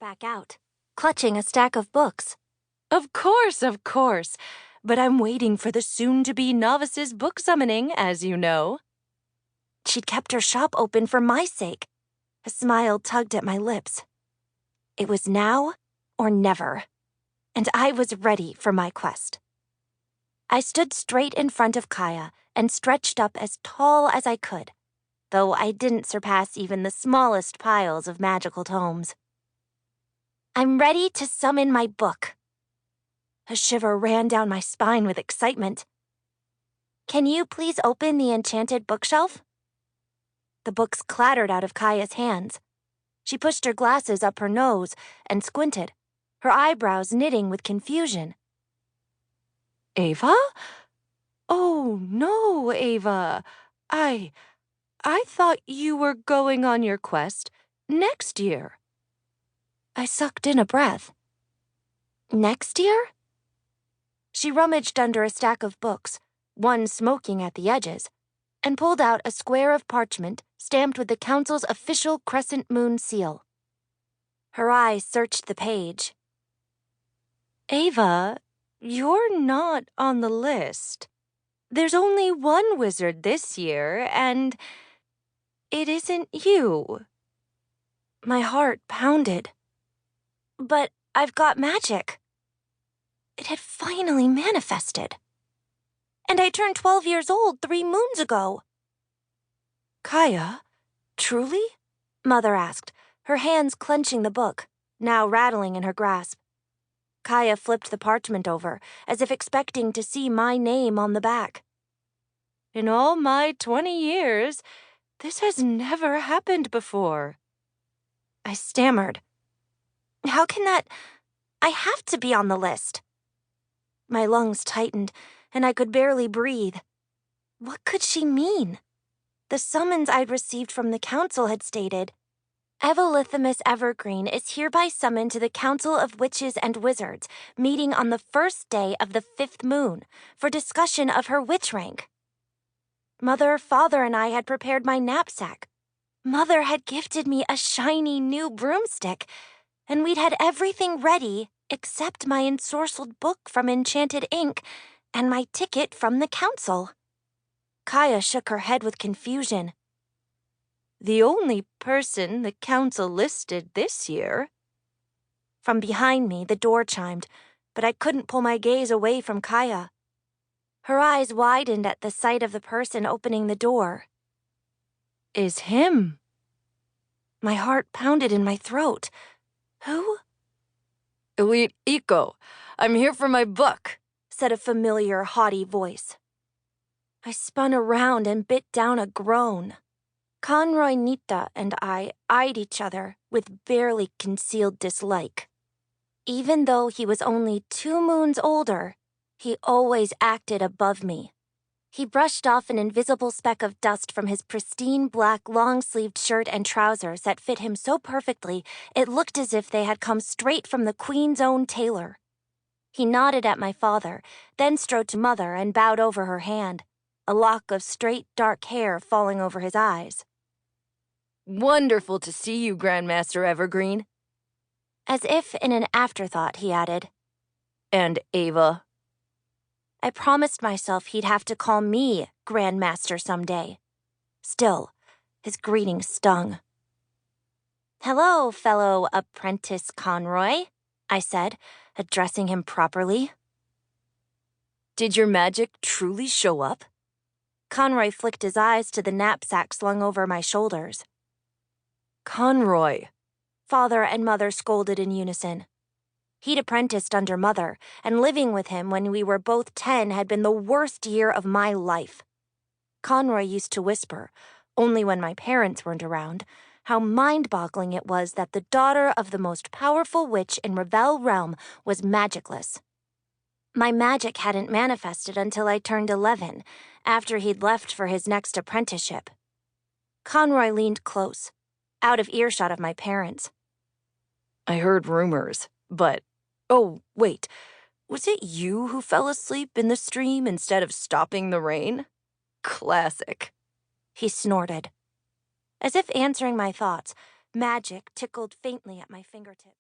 back out, clutching a stack of books. Of course. But I'm waiting for the soon-to-be novice's book summoning, as you know. She'd kept her shop open for my sake. A smile tugged at my lips. It was now or never, and I was ready for my quest. I stood straight in front of Kaya and stretched up as tall as I could, though I didn't surpass even the smallest piles of magical tomes. I'm ready to summon my book. A shiver ran down my spine with excitement. Can you please open the enchanted bookshelf? The books clattered out of Kaya's hands. She pushed her glasses up her nose and squinted, her eyebrows knitting with confusion. Eva? Oh, no, Eva. I thought you were going on your quest next year. I sucked in a breath. Next year? She rummaged under a stack of books, one smoking at the edges, and pulled out a square of parchment stamped with the Council's official crescent moon seal. Her eyes searched the page. Eva, you're not on the list. There's only one wizard this year, and it isn't you. My heart pounded. But I've got magic. It had finally manifested. And I turned 12 years old 3 moons ago. Kaya, truly? Mother asked, her hands clenching the book, now rattling in her grasp. Kaya flipped the parchment over, as if expecting to see my name on the back. In all my 20 years, this has never happened before. I stammered. How can that... I have to be on the list. My lungs tightened, and I could barely breathe. What could she mean? The summons I'd received from the Council had stated, Eva Evergreen is hereby summoned to the Council of Witches and Wizards, meeting on the first day of the 5th moon, for discussion of her witch rank. Mother, Father, and I had prepared my knapsack. Mother had gifted me a shiny new broomstick, and we'd had everything ready except my ensorcelled book from enchanted ink and my ticket from the Council. Kaya shook her head with confusion. The only person the Council listed this year. From behind me, the door chimed, but I couldn't pull my gaze away from Kaya. Her eyes widened at the sight of the person opening the door. Is him. My heart pounded in my throat. Who? Elite Eco. I'm here for my book, said a familiar, haughty voice. I spun around and bit down a groan. Conroy Nita and I eyed each other with barely concealed dislike. Even though he was only 2 moons older, he always acted above me. He brushed off an invisible speck of dust from his pristine black long-sleeved shirt and trousers that fit him so perfectly it looked as if they had come straight from the Queen's own tailor. He nodded at my father, then strode to Mother and bowed over her hand, a lock of straight dark hair falling over his eyes. Wonderful to see you, Grandmaster Evergreen. As if in an afterthought, he added. And Eva. I promised myself he'd have to call me Grandmaster someday. Still, his greeting stung. Hello, fellow apprentice Conroy, I said, addressing him properly. Did your magic truly show up? Conroy flicked his eyes to the knapsack slung over my shoulders. Conroy. Father and Mother scolded in unison. He'd apprenticed under Mother, and living with him when we were both 10 had been the worst year of my life. Conroy used to whisper, only when my parents weren't around, how mind-boggling it was that the daughter of the most powerful witch in Revel Realm was magicless. My magic hadn't manifested until I turned 11, after he'd left for his next apprenticeship. Conroy leaned close, out of earshot of my parents. I heard rumors, but... Oh, wait. Was it you who fell asleep in the stream instead of stopping the rain? Classic. He snorted. As if answering my thoughts, magic tickled faintly at my fingertips.